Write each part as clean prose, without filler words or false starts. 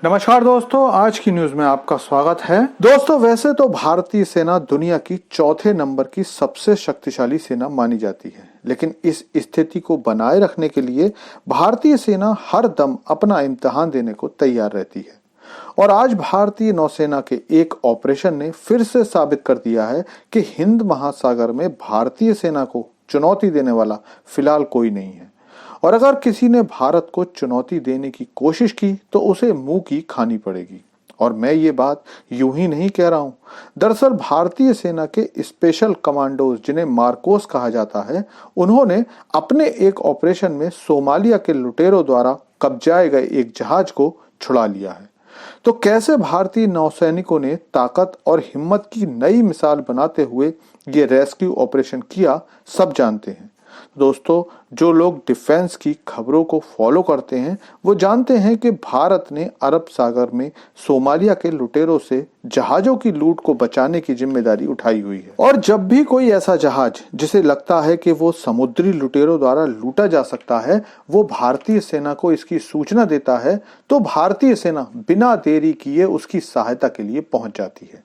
नमस्कार दोस्तों, आज की न्यूज में आपका स्वागत है। दोस्तों, वैसे तो भारतीय सेना दुनिया की चौथे नंबर की सबसे शक्तिशाली सेना मानी जाती है, लेकिन इस स्थिति को बनाए रखने के लिए भारतीय सेना हर दम अपना इम्तिहान देने को तैयार रहती है। और आज भारतीय नौसेना के एक ऑपरेशन ने फिर से साबित कर दिया है कि हिंद महासागर में भारतीय सेना को चुनौती देने वाला फिलहाल कोई नहीं है। और अगर किसी ने भारत को चुनौती देने की कोशिश की तो उसे मुंह की खानी पड़ेगी। और मैं ये बात यूं ही नहीं कह रहा हूं। दरअसल भारतीय सेना के स्पेशल कमांडोज, जिन्हें मार्कोस कहा जाता है, उन्होंने अपने एक ऑपरेशन में सोमालिया के लुटेरों द्वारा कब्जाए गए एक जहाज को छुड़ा लिया है। तो कैसे भारतीय नौसैनिकों ने ताकत और हिम्मत की नई मिसाल बनाते हुए ये रेस्क्यू ऑपरेशन किया, सब जानते हैं। दोस्तों, जो लोग डिफेंस की खबरों को फॉलो करते हैं वो जानते हैं कि भारत ने अरब सागर में सोमालिया के लुटेरों से जहाजों की लूट को बचाने की जिम्मेदारी उठाई हुई है। और जब भी कोई ऐसा जहाज जिसे लगता है कि वो समुद्री लुटेरों द्वारा लूटा जा सकता है, वो भारतीय सेना को इसकी सूचना देता है, तो भारतीय सेना बिना देरी किए उसकी सहायता के लिए पहुंच जाती है।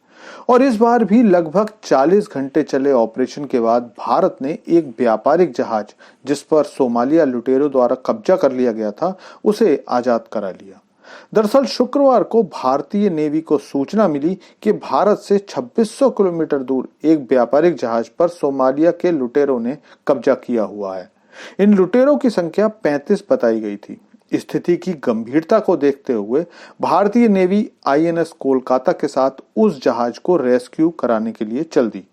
और इस बार भी लगभग 40 घंटे चले ऑपरेशन के बाद भारत ने एक व्यापारिक जहाज, जिस पर सोमालिया लुटेरों द्वारा कब्जा कर लिया गया था, उसे आजाद करा लिया। दरअसल शुक्रवार को भारतीय नेवी को सूचना मिली कि भारत से 2600 किलोमीटर दूर एक व्यापारिक जहाज पर सोमालिया के लुटेरों ने कब्जा किया हुआ है। इन लुटेरों की संख्या 35 बताई गई थी। स्थिति की गंभीरता को देखते हुए भारतीय नेवी आईएनएस कोलकाता के साथ उस जहाज को रेस्क्यू कराने के लिए चल दी।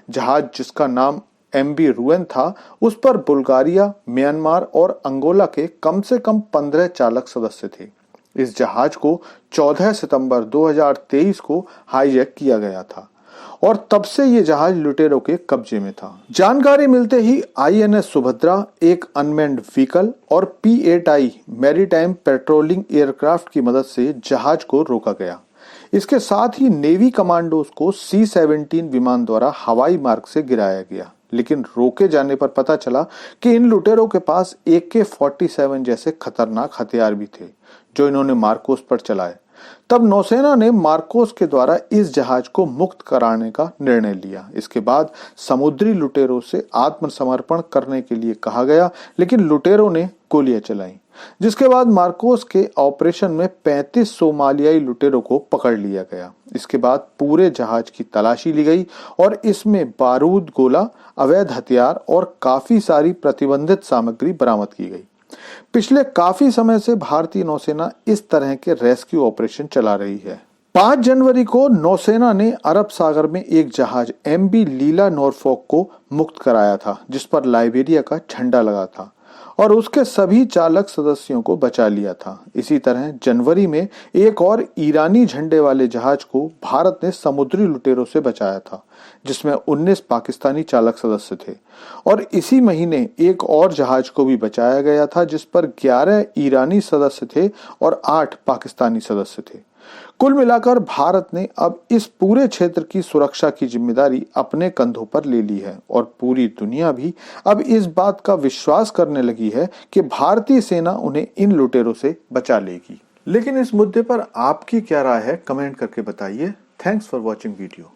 जहाज, जिसका नाम एमबी रुएन था, उस पर बुल्गारिया, म्यांमार और अंगोला के कम से कम 15 चालक सदस्य थे। इस जहाज को 14 सितंबर 2023 को हाईजैक किया गया था और तब से ये जहाज लुटेरों के कब्जे में था। जानकारी मिलते ही आईएनएस सुभद्रा, एक अनमैन्ड व्हीकल और P-8I मैरीटाइम पेट्रोलिंग एयरक्राफ्ट की मदद से जहाज को रोका गया। इसके साथ ही नेवी कमांडोज को C-17 विमान द्वारा हवाई मार्ग से गिराया गया, लेकिन रोके जाने पर पता चला कि इन लुटेरों के पास AK-47 जैसे खतरनाक हथियार भी थे, जो इन्होंने मार्कोस पर चलाए। तब नौसेना ने मार्कोस के द्वारा इस जहाज को मुक्त कराने का निर्णय लिया। इसके बाद समुद्री लुटेरों से आत्मसमर्पण करने के लिए कहा गया, लेकिन लुटेरों ने गोलियां चलाई, जिसके बाद मार्कोस के ऑपरेशन में 35 सोमालियाई लुटेरों को पकड़ लिया गया। इसके बाद पूरे जहाज की तलाशी ली गई और इसमें बारूद, गोला, अवैध हथियार और काफी सारी प्रतिबंधित सामग्री बरामद की गई। पिछले काफी समय से भारतीय नौसेना इस तरह के रेस्क्यू ऑपरेशन चला रही है। 5 जनवरी को नौसेना ने अरब सागर में एक जहाज एमबी लीला नॉरफॉक को मुक्त कराया था, जिस पर लाइबेरिया का झंडा लगा था, और उसके सभी चालक सदस्यों को बचा लिया था। इसी तरह जनवरी में एक और ईरानी झंडे वाले जहाज को भारत ने समुद्री लुटेरों से बचाया था, जिसमें 19 पाकिस्तानी चालक सदस्य थे। और इसी महीने एक और जहाज को भी बचाया गया था, जिस पर 11 ईरानी सदस्य थे और 8 पाकिस्तानी सदस्य थे। कुल मिलाकर भारत ने अब इस पूरे क्षेत्र की सुरक्षा की जिम्मेदारी अपने कंधों पर ले ली है और पूरी दुनिया भी अब इस बात का विश्वास करने लगी है कि भारतीय सेना उन्हें इन लुटेरों से बचा लेगी। लेकिन इस मुद्दे पर आपकी क्या राय है, कमेंट करके बताइए। Thanks for watching video.